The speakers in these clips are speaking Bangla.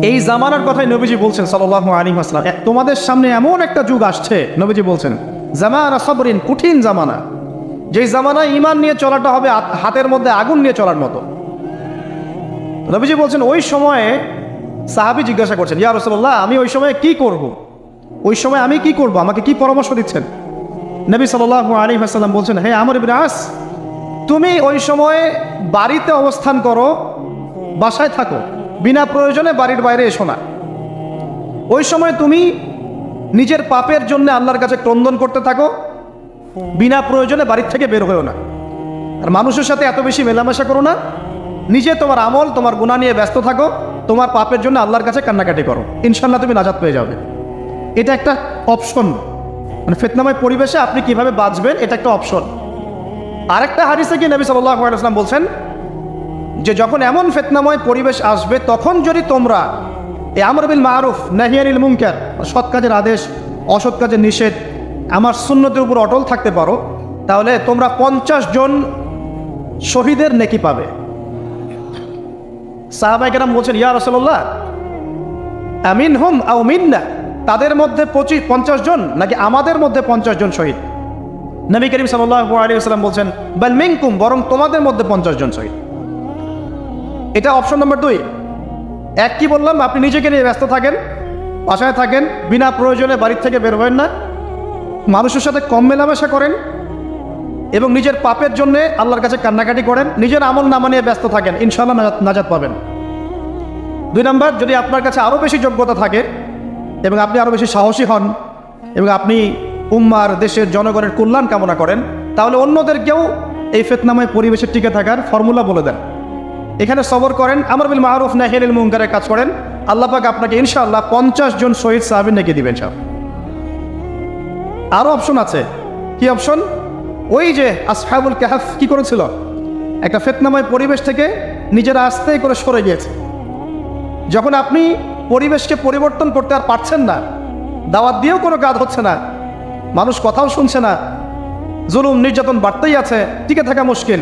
এই জামানার কথাই নবীজি বলছেন সাল্লাল্লাহু আলাইহি ওয়াসাল্লাম, তোমাদের সামনে এমন একটা যুগ আসছে, নবীজি বলছেন জামানা সাবরিন, কঠিন জামানা, যেই জামানায় ঈমান নিয়ে চলাটা হবে হাতের মধ্যে আগুন নিয়ে চলার মতো। নবীজি বলছেন ওই সময়ে সাহাবী জিজ্ঞাসা করছেন, ইয়া রাসূলুল্লাহ, আমি ওই সময়ে কি করব? ওই সময় আমি কি করব, আমাকে কি পরামর্শ দিচ্ছেন? নবী সাল্লাল্লাহু আলাইহি ওয়াসাল্লাম বলছেন, হে আমর ইবনে আস, তুমি ওই সময়ে বাড়িতে অবস্থান করো, বাসায় থাকো, বিনা প্রয়োজনে বাড়ির বাইরে এসো না। ওই সময় তুমি নিজের পাপের জন্য আল্লাহর কাছে ক্রন্দন করতে থাকো, বিনা প্রয়োজনে বাড়ির থেকে বের হয়েও না। আর মানুষের সাথে এত বেশি মেলামেশা করো না, নিজে তোমার আমল, তোমার গুনাহ নিয়ে ব্যস্ত থাকো, তোমার পাপের জন্য আল্লাহর কাছে কান্নাকাটি করো, ইনশাল্লাহ তুমি নাজাত পেয়ে যাবে। এটা একটা অপশন, মানে ফিতনাময় পরিবেশে আপনি কিভাবে বাঁচবেন, এটা একটা অপশন। আরেকটা হাদিসে কি নবী সাল্লাল্লাহু আলাইহি ওয়াসাল্লাম বলছেন যে যখন এমন ফিতনাময় পরিবেশ আসবে, তখন যদি তোমরা এই আমর বিল মারুফ নাহি আনিল মুনকার, সৎ কাজের আদেশ অসৎ কাজের নিষেধ, আমার সুন্নতের উপর অটল থাকতে পারো, তাহলে তোমরা 50 জন শহীদের নেকি পাবে। সাহাবায়ে কেরাম বলছেন, ইয়া রাসূলুল্লাহ, আমিনহুম আও মিন্না, তাদের মধ্যে 50 জন নাকি আমাদের মধ্যে 50 জন শহীদ? নবী করিম সাল্লাল্লাহু আলাইহি ওয়াসাল্লাম বলছেন, বাল মিনকুম, বরং তোমাদের মধ্যে 50 জন শহীদ। এটা অপশন নম্বর 2। এক কি বললাম, আপনি নিজেকে নিয়ে ব্যস্ত থাকেন, বাসায় থাকেন, বিনা প্রয়োজনে বাড়ির থেকে বের হবেন না, মানুষের সাথে কম মেলামেশা করেন এবং নিজের পাপের জন্য আল্লাহর কাছে কান্নাকাটি করেন, নিজের আমল নামা নিয়ে ব্যস্ত থাকেন, ইনশাআল্লাহ নাজাত পাবেন। 2 নম্বর, যদি আপনার কাছে আরও বেশি যোগ্যতা থাকে এবং আপনি আরও বেশি সাহসী হন এবং আপনি উম্মার, দেশের জনগণের কল্যাণ কামনা করেন, তাহলে অন্যদেরকেও এই ফিতনাময় পরিবেশে টিকে থাকার ফর্মুলা বলে দেন। এখানে সবর করেন, আমর বিল মারুফ নাহি আনিল মুনকারের কাজ করেন, আল্লাহ পাক আপনাকে ইনশাআল্লাহ 50 জন শহীদ সাহাবী নেকি দিবেন সব। আরও অপশন আছে। কি অপশন? ওই যে আসহাবুল কাহফ কি করেছিল, একটা ফিতনাময় পরিবেশ থেকে নিজেরা আস্তে করে সরে গিয়েছে। যখন আপনি পরিবেশকে পরিবর্তন করতে আর পারছেন না, দাওয়াত দিয়েও কোনো কাজ হচ্ছে না, মানুষ কথাও শুনছে না, জুলুম নির্যাতন বাড়তেই আছে, টিকে থাকা মুশকিল,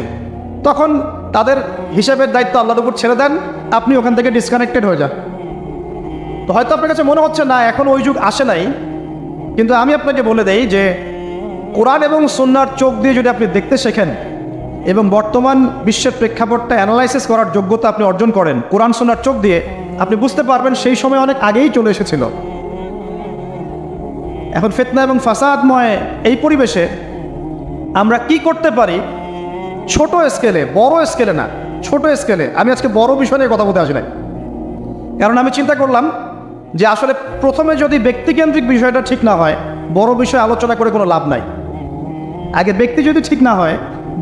তখন তাদের হিসাবের দায়িত্ব আল্লাহর উপর ছেড়ে দেন, আপনি ওখান থেকে ডিসকানেক্টেড হয়ে যান। তো হয়তো আপনার কাছে মনে হচ্ছে না এখন ওই যুগ আসে নাই, কিন্তু আমি আপনাকে বলে দেই যে কোরআন এবং সুন্নাহর চোখ দিয়ে যদি আপনি দেখতে শেখেন এবং বর্তমান বিশ্বের প্রেক্ষাপটটা অ্যানালাইসিস করার যোগ্যতা আপনি অর্জন করেন কোরআন সুন্নাহর চোখ দিয়ে, আপনি বুঝতে পারবেন সেই সময় অনেক আগেই চলে এসেছিল। এখন ফিতনা এবং ফাসাদময় এই পরিবেশে আমরা কি করতে পারি, ছোট স্কেলে, বড় স্কেলে না, ছোট স্কেলে। আমি আজকে বড় বিষয় নিয়ে কথা বলতে আসি নাই, কারণ আমি চিন্তা করলাম যে আসলে প্রথমে যদি ব্যক্তিকেন্দ্রিক বিষয়টা ঠিক না হয়, বড় বিষয় আলোচনা করে কোনো লাভ নাই। আগে ব্যক্তি যদি ঠিক না হয়,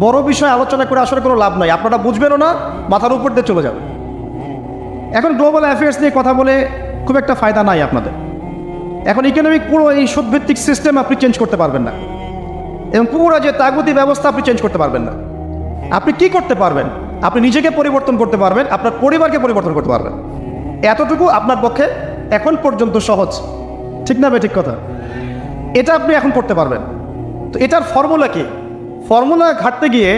বড় বিষয় আলোচনা করে আসলে কোনো লাভ নাই, আপনারা বুঝবেনও না, মাথার উপর দিয়ে চলে যাবে। এখন গ্লোবাল অ্যাফেয়ার্স নিয়ে কথা বলে খুব একটা ফায়দা নাই আপনাদের। এখন ইকোনমিক পুরো এই সুদভিত্তিক সিস্টেম আপনি চেঞ্জ করতে পারবেন না, এবং পুরো যে তাগুতি ব্যবস্থা আপনি চেঞ্জ করতে পারবেন না। আপনি কি করতে পারবেন? আপনি নিজেকে পরিবর্তন করতে পারবেন, আপনার পরিবারকে পরিবর্তন করতে পারবেন। এতটুকু আপনার পক্ষে এখন পর্যন্ত সহজ, ঠিক না ভাই? ঠিক কথা। এটা আপনি এখন করতে পারবেন। তো এটার ফর্মুলা কি? ফর্মুলা ঘাটতে গিয়ে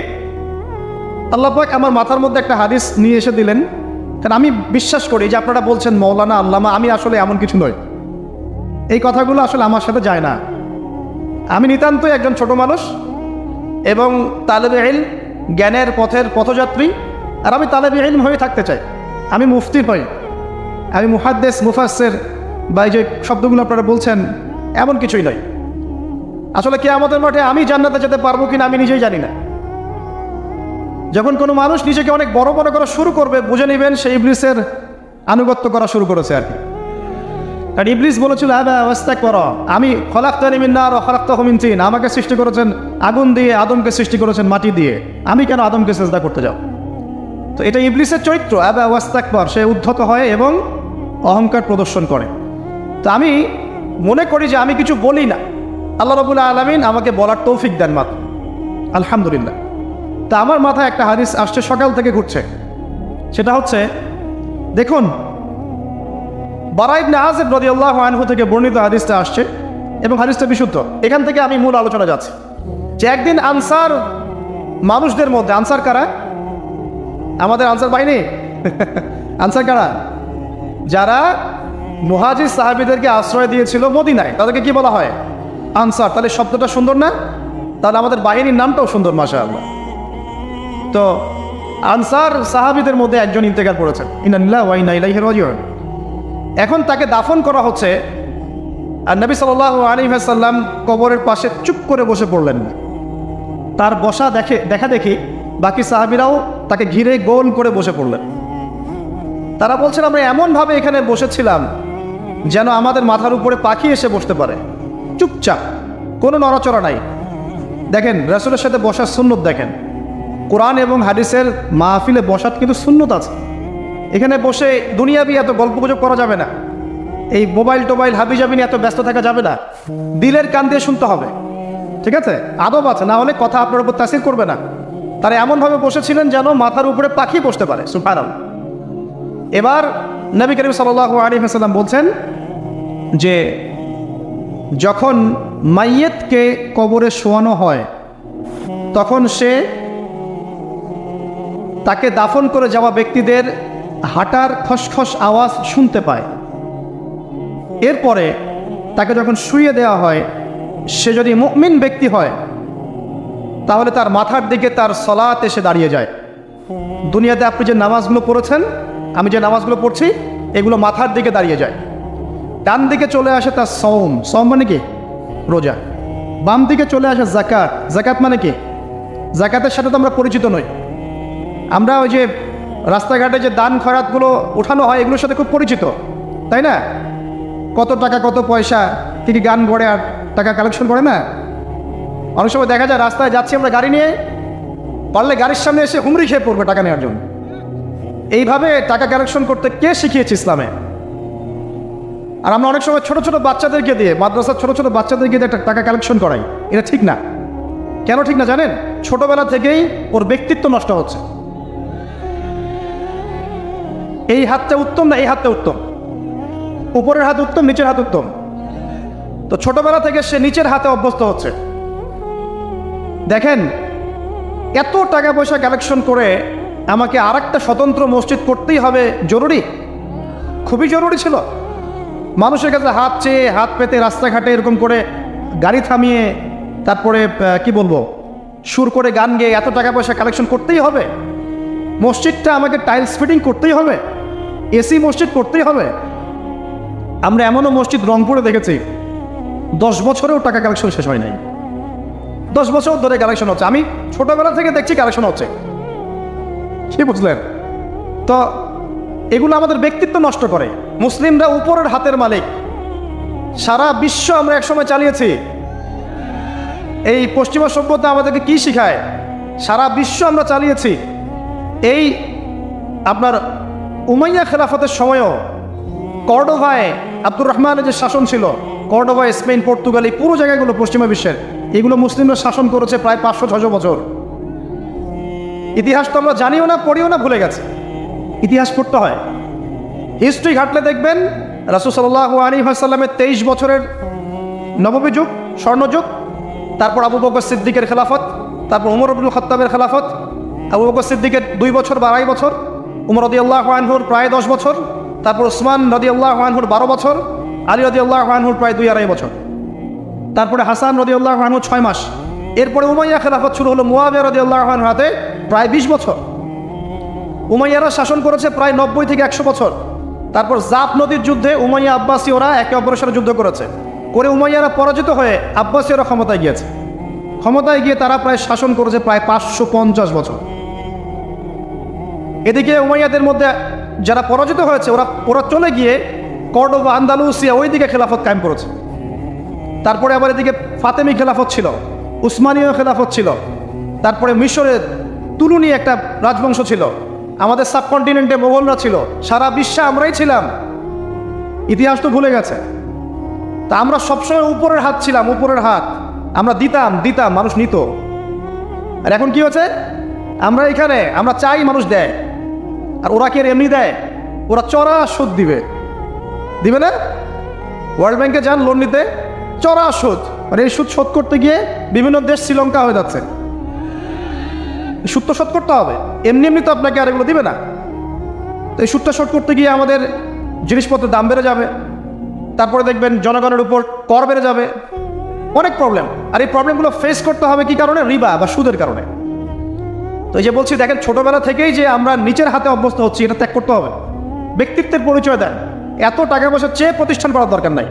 আল্লাহ পাক আমার মাথার মধ্যে একটা হাদিস নিয়ে এসে দিলেন। কারণ আমি বিশ্বাস করি যে আপনারা বলছেন মৌলানা, আল্লামা, আমি আসলে এমন কিছু নই, এই কথাগুলো আসলে আমার সাথে যায় না। আমি নিতান্তই একজন ছোট মানুষ এবং তালেবে ইলম, জ্ঞানের পথের পথযাত্রী। আর আমি তালেবে ইলম হয়ে থাকতে চাই। আমি মুফতি নই, আমি মুহাদ্দিস, মুফাসসির বা এই যে শব্দগুলো আপনারা বলছেন, এমন কিছুই নয়। আসলে কিয়ামতের মাঠে আমি জান্নাতে যেতে পারবো কিনা আমি নিজেই জানি না। যখন কোনো মানুষ নিজেকে অনেক বড় বড় করা শুরু করবে, বুঝে নেবেন সে ইবলিসের আনুগত্য করা শুরু করেছে আর কি। কারণ ইবলিস বলেছিল, আমি খলাকতানি মিন নার ওয়া খলাকতাহু মিন তিন, আমাকে সৃষ্টি করেছেন আগুন দিয়ে, আদমকে সৃষ্টি করেছেন মাটি দিয়ে, আমি কেন আদমকে সিজদা করতে যাব? তো এটা ইবলিসের চরিত্র, আবা ওয়াস্তাকবার, সে উদ্ধত হয় এবং অহংকার প্রদর্শন করে। তো আমি মনে করি যে আমি কিছু বলি না, আল্লাহ রাব্বুল আলামিন আমাকে বলার তৌফিক দেন মাত্র, আলহামদুলিল্লাহ। তা আমার মাথায় একটা হাদিস আসছে, সকাল থেকে ঘুরছে। সেটা হচ্ছে, দেখুন, বারা ইবনে আযিব রাদিয়াল্লাহু আনহু থেকে বর্ণিত হাদিসটা আসছে এবং হাদিসটা বিশুদ্ধ। এখান থেকে আমি মূল আলোচনা যাচ্ছি যে একদিন আনসার মানুষদের মধ্যে, আনসার কারা? আমাদের আনসার বাহিনী। আনসার কারা? যারা মুহাজির সাহাবীদেরকে আশ্রয় দিয়েছিল মদিনায়, তাদেরকে কি বলা হয়? আনসার। তাহলে শব্দটা সুন্দর না? তাহলে আমাদের বাহিনীর নামটাও সুন্দর, মাশাআল্লাহ। তো আনসার সাহাবীদের মধ্যে একজন ইন্তেকাল করেছেন, ইন্না লিল্লাহি ওয়া ইন্না ইলাইহি রাজিউন। এখন তাকে দাফন করা হচ্ছে, আর নবী সাল্লাল্লাহু আলাইহি ওয়াসাল্লাম কবরের পাশে চুপ করে বসে পড়লেন না। তার বসা দেখা দেখি বাকি সাহাবীরাও তাকে ঘিরে গোল করে বসে পড়লেন। তারা বলছেন, আমরা এমনভাবে এখানে বসেছিলাম যেন আমাদের মাথার উপরে পাখি এসে বসতে পারে, চুপচাপ, কোনো নড়াচড়া নাই। দেখেন রাসূলের সাথে বসার সুন্নত দেখেন, কোরআন এবং হাদিসের মাহফিলে বসার কিন্তু সুন্নত আছে। এখানে বসে দুনিয়াবি এত গল্পগুজব করা যাবে না, এই মোবাইল টোবাইল হাবিজাবি নিয়ে এত ব্যস্ত থাকা যাবে না, দিলের কান দিয়ে শুনতে হবে, ঠিক আছে? আদব আছে, না হলে কথা আপনার উপর তাসির করবে না। তারা এমনভাবে বসেছিলেন যেন মাথার উপরে পাখি বসতে পারে, সুবহানাল্লাহ। এবার নবী করিম সাল্লাল্লাহু আলাইহি ওয়াসাল্লাম বলছেন যে যখন মাইয়েতকে কবরে শোয়ানো হয় তখন সে তাকে দাফন করে যাওয়া ব্যক্তিদের হাঁটার খসখস আওয়াজ শুনতে পায়। এরপরে তাকে যখন শুইয়ে দেওয়া হয়, সে যদি মুমিন ব্যক্তি হয় তাহলে তার মাথার দিকে তার সলাত এসে দাঁড়িয়ে যায়। দুনিয়াতে আপনি যে নামাজগুলো পড়েছেন, আমি যে নামাজগুলো পড়ছি, এগুলো মাথার দিকে দাঁড়িয়ে যায়। ডান দিকে চলে আসে তার সওম, সওম মানে কি? রোজা। বাম দিকে চলে আসে যাকাত, যাকাত মানে কি? যাকাতের সাথে তো আমরা পরিচিত নই। আমরা ওই যে রাস্তাঘাটে যে দান খয়রাতগুলো উঠানো হয়, এগুলোর সাথে খুব পরিচিত, তাই না? কত টাকা, কত পয়সা, কি গান গড়ে আর টাকা কালেকশন করে না? অনেক সময় দেখা যায় রাস্তায় যাচ্ছি আমরা গাড়ি নিয়ে, পারলে গাড়ির সামনে এসে হুমড়ি খেয়ে পড়বে টাকা নেওয়ার জন্য। এইভাবে টাকা কালেকশন করতে কে শিখিয়েছে ইসলামে? আর আমরা অনেক সময় ছোট ছোট বাচ্চাদেরকে দিয়ে, মাদ্রাসার ছোট ছোট বাচ্চাদেরকে দিয়ে টাকা কালেকশন করাই। এটা ঠিক না। কেন ঠিক না জানেন? ছোটবেলা থেকেই ওর ব্যক্তিত্ব নষ্ট হচ্ছে। এই হাতটা উত্তম না এই হাতটা উত্তম? উপরের হাত উত্তম, নিচের হাত উত্তম? তো ছোটবেলা থেকে সে নিচের হাতে অভ্যস্ত হচ্ছে। দেখেন, এত টাকা পয়সা কালেকশন করে আমাকে আর একটা স্বতন্ত্র মসজিদ করতেই হবে জরুরি? খুবই জরুরি ছিল। মানুষের কাছে হাত চেয়ে, হাত পেতে রাস্তাঘাটে এরকম করে গাড়ি থামিয়ে, তারপরে কি বলবো, সুর করে গান গেয়ে এত টাকা পয়সা কালেকশন করতেই হবে? মসজিদটা আমাকে টাইলস ফিটিং করতেই হবে, এসি মসজিদ করতেই হবে? আমরা এমনও মসজিদ রংপুরে দেখেছি 10 বছরেও টাকা কালেকশন শেষ হয় নাই। 10 বছর ধরে কালেকশন হচ্ছে। আমি ছোটবেলা থেকে দেখছি কালেকশন হচ্ছে। কি বুঝলেন? তো এগুলো আমাদের ব্যক্তিত্ব নষ্ট করে। মুসলিমরা উপরের হাতের মালিক। সারা বিশ্ব আমরা একসময় চালিয়েছি। এই পশ্চিমা সভ্যতা আমাদেরকে কি শিখায়? সারা বিশ্ব আমরা চালিয়েছি। এই আপনার উমাইয়া খেলাফতের সময়ও কর্ডোভায় আব্দুর রহমানের যে শাসন ছিল, কর্ডোভায়, স্পেন, পর্তুগাল, এই পুরো জায়গাগুলো পশ্চিমা বিশ্বের, এগুলো মুসলিমরা শাসন করেছে প্রায় 500-600 বছর। ইতিহাস তো আমরা জানিও না, পড়িও না, ভুলে গেছে। ইতিহাস পড়তে হয়। হিস্ট্রি ঘাটলে দেখবেন রাসূল সাল্লাল্লাহু আলাইহি ওয়াসাল্লামের 23 বছরের নববী যুগ, স্বর্ণযুগ, তারপর আবু বকর সিদ্দিকের খেলাফত, তারপর উমর ইবনুল খাত্তাবের খেলাফত। আবু বকর সিদ্দিকের 2 বছর বা 2.5 বছর, উমর রাদিয়াল্লাহু আনহুর প্রায় 10 বছর, তারপর উসমান রাদিয়াল্লাহু আনহুর 12 বছর, আলী রাদিয়াল্লাহু আনহুর প্রায় 2-2.5 বছর, তারপরে হাসান রাদিয়াল্লাহু আনহু 6 মাস। এরপরে উমাইয়া খেলাফত শুরু হলো মুয়াবিয়া রাদিয়াল্লাহু আনহুর হাতে, প্রায় 20 বছর। উমাইয়ারা শাসন করেছে প্রায় 90 থেকে 100 বছর। তারপর জাফ নদীর যুদ্ধে উমাইয়া আব্বাসী ওরা একে অপরের সাথে যুদ্ধ করেছে, করে উমাইয়ারা পরাজিত হয়ে আব্বাসীরা ক্ষমতায় গিয়েছে। ক্ষমতায় গিয়ে তারা প্রায় শাসন করেছে প্রায় 550 বছর। এদিকে উমাইয়াদের মধ্যে যারা পরাজিত হয়েছে ওরা চলে গিয়ে কর্ডোবা, আন্দালুসিয়া, ওইদিকে খেলাফত কায়েম করেছে। তারপরে আবার এদিকে ফাতেমি খেলাফত ছিল, উসমানীয় খেলাফত ছিল, তারপরে মিশরের তুলুনি একটা রাজবংশ ছিল, আমাদের সাবকন্টিনেন্টে মোগলরা ছিল, সারা বিশ্বে আমরাই ছিলাম। ইতিহাস তো ভুলে গেছে। তা আমরা সবসময় উপরের হাত ছিলাম, উপরের হাত। আমরা দিতাম, মানুষ নিত। আর এখন কি হচ্ছে? আমরা এখানে আমরা চাই, মানুষ দেয়। আর ওরা কি এমনি দেয়? ওরা চড়া সুদ দিবে না? ওয়ার্ল্ড ব্যাংকে যান লোন নিতে, চড়া সুদ। আর এই সুদ শোধ করতে গিয়ে বিভিন্ন দেশ শ্রীলঙ্কা হয়ে যাচ্ছে। সুদ তো শোধ করতে হবে, এমনি তো আপনাকে আর এগুলো দিবে না। তো এই সুদটা শোধ করতে গিয়ে আমাদের জিনিসপত্রের দাম বেড়ে যাবে, তারপরে দেখবেন জনগণের উপর কর বেড়ে যাবে, অনেক প্রবলেম। আর এই প্রবলেমগুলো ফেস করতে হবে কি কারণে? রিবা বা সুদের কারণে। তো এই যে বলছি, দেখেন ছোটবেলা থেকেই যে আমরা নিচের হাতে অভ্যস্ত হচ্ছি, এটা ত্যাগ করতে হবে। ব্যক্তিত্বের পরিচয় দেন। এত টাকা পয়সা চেয়ে প্রতিষ্ঠান করার দরকার নাই।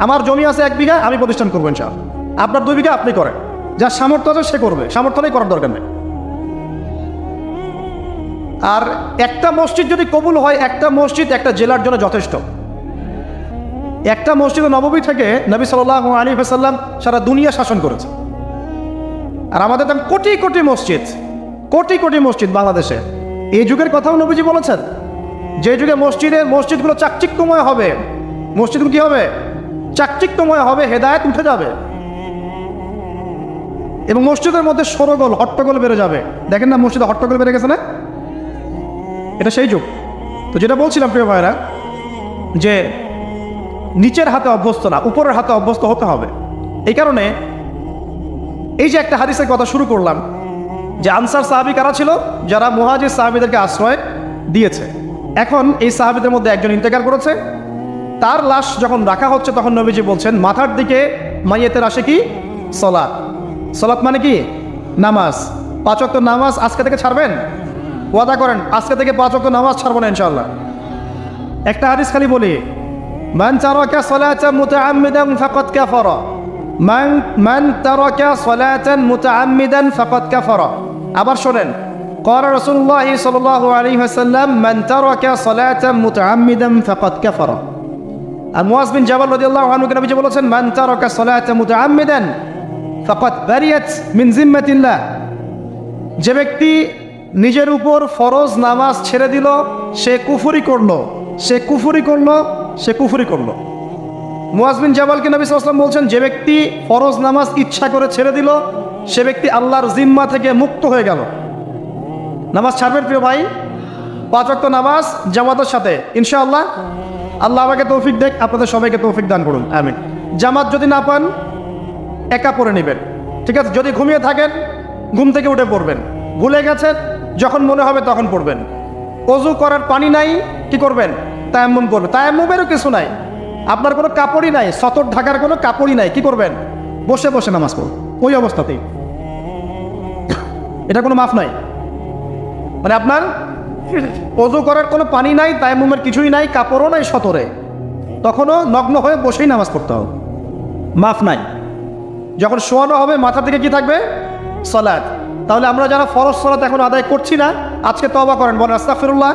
আমার জমি আছে 1 বিঘা, আমি প্রতিষ্ঠান করবো ইনশাআল্লাহ। আপনার 2 বিঘা আপনি করেন, যার সামর্থ্য আছে সে করবে, সামর্থ্য নেই করার দরকার নেই। আর একটা মসজিদ যদি কবুল হয়, একটা মসজিদ একটা জেলার জন্য যথেষ্ট। একটা মসজিদ নববী থেকে নবী সাল্লাল্লাহু আলাইহি ওয়াসাল্লাম সারা দুনিয়া শাসন করেছে। আর আমাদের তো কোটি কোটি মসজিদ, কোটি কোটি মসজিদ বাংলাদেশে। এই যুগের কথাও নবীজি বলেছেন, যে যুগে মসজিদগুলো চাকচিক্যময় হবে, মসজিদগুলো কি হবে? চাকচিক্যময় হবে, হেদায়েত উঠে যাবে এবং মসজিদের মধ্যে সরগোল হট্টগোল বেড়ে যাবে। দেখেন না মসজিদে হট্টগোল বেড়ে গেছে না? এটা সেই যুগ। তো যেটা বলছিলাম প্রিয় ভাইরা, যে নিচের হাতে অভ্যস্ত না, উপরের হাতে অভ্যস্ত হতে হবে। এই কারণে এই যে একটা হাদিসের কথা শুরু করলাম, যে আনসার সাহাবী কারা ছিল? যারা মুহাজির সাহাবীদেরকে আশ্রয় দিয়েছে। এখন এই সাহাবীদের মধ্যে একজন ইন্তেকাল করেছে, তার লাশ যখন রাখা হচ্ছে তখন নবীজি বলছেন, মাথার দিকে মাইয়েতের আসে কি? সলাত। সলাত মানে কি? নামাজ। 5 ওয়াক্ত নামাজ আজকে থেকে ছাড়বেন? ওয়াদা করেন আজকে থেকে 5 ওয়াক্ত নামাজ ছাড়বো না ইনশাআল্লাহ। একটা হাদিস খালি বলি, মান তারাকা সালাতান মুতাআম্মিদান ফাকাদ কাফারা, মান তারাকা সালাতান মুতাআম্মিদান ফাকাদ কাফারা। আবার শোনেন, ক্বালা রাসূলুল্লাহ সাল্লাল্লাহু আলাইহি ওয়াসাল্লাম, মান তারাকা সালাতান মুতাআম্মিদান ফাকাদ কাফারা। আর মুআজ বিন জাবাল রাদিয়াল্লাহু আনহু কে নবীজি বলেছেন, মান তারাকা সালাতান মুতাআম্মিদান ফাকাদ বারিয়াত মিন জিম্মাতিল্লাহ। যে ব্যক্তি নিজের উপর ফরজ নামাজ ছেড়ে দিল, সে কুফরি করলো, সে কুফরি করলো, সে কুফরি করলো। মুআজ বিন জাবালকে নবী সাল্লাল্লাহু আলাইহি ওয়াসাল্লাম বলছেন, যে ব্যক্তি ফরজ নামাজ ইচ্ছা করে ছেড়ে দিল, সে ব্যক্তি আল্লাহর জিম্মা থেকে মুক্ত হয়ে গেল। নামাজ ছাড়বেন প্রিয় ভাই, 5 ওয়াক্ত নামাজ জামাতের সাথে ইনশাআল্লাহ। আল্লাহ আমাকে তৌফিক দেখ, আপনাদের সবাইকে তৌফিক দান করুন, আমিন। জামাত যদি না পান, একা পড়ে নেবেন, ঠিক আছে? যদি ঘুমিয়ে থাকেন, ঘুম থেকে উঠে পড়বেন। ভুলে গেছেন, যখন মনে হবে তখন পড়বেন। অজু করার পানি নাই, কি করবেন? তায়াম্মুম করবেন। তায়াম্মুমেরও কিছু নাই, আপনার কোনো কাপড়ই নাই, সতর ঢাকার কোনো কাপড়ই নাই, কি করবেন? বসে বসে নামাজ পড়বেন ওই অবস্থাতেই। এটা কোনো মাফ নাই। মানে আপনার অজু করার কোনো পানি নাই, তায়াম্মুমের কিছুই নাই, কাপড়ও নাই সতরে, তখনও নগ্ন হয়ে বসেই নামাজ পড়তে হবে, মাফ নাই। যখন শোয়ানো হবে মাথা থেকে কি থাকবে? সালাত। তাহলে আমরা যারা ফরজ সালাত এখন আদায় করছি না, আজকে তওবা করেন, বলেন আস্তাগফিরুল্লাহ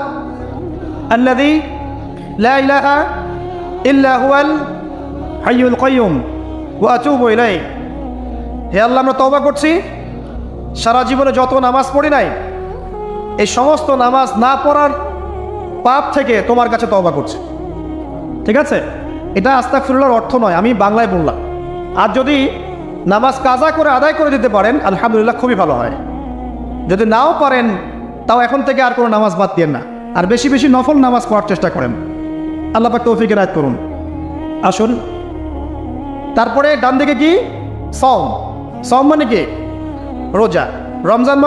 আল্লাযী লা ইলাহা ইল্লা হুয়াল হাইয়ুল কাইয়্যুম ওয়া আতুবু ইলাইহি। হে আল্লাহ, আমরা তওবা করছি, সারা জীবনে যত নামাজ পড়ি নাই, এই সমস্ত নামাজ না পড়ার পাপ থেকে তোমার কাছে তওবা করছি। ঠিক আছে? এটা আস্তাগফিরুল্লাহর অর্থ নয়, আমি বাংলায় বললাম। আর যদি নামাজ কাজা করে আদায় করে দিতে পারেন, আলহামদুলিল্লাহ, খুবই ভালো হয়। যদি নাও পারেন, তাও এখন থেকে আর কোনো নামাজ বাদ দিয়েন না, আর বেশি বেশি নফল নামাজ পড়ার চেষ্টা করেন। আল্লাহ পাক তৌফিক এনায়েত করুন। আসুন, তারপরে ডান দিকে কি? সওম। সওম মানে কি? রোজা। রমজান মাসে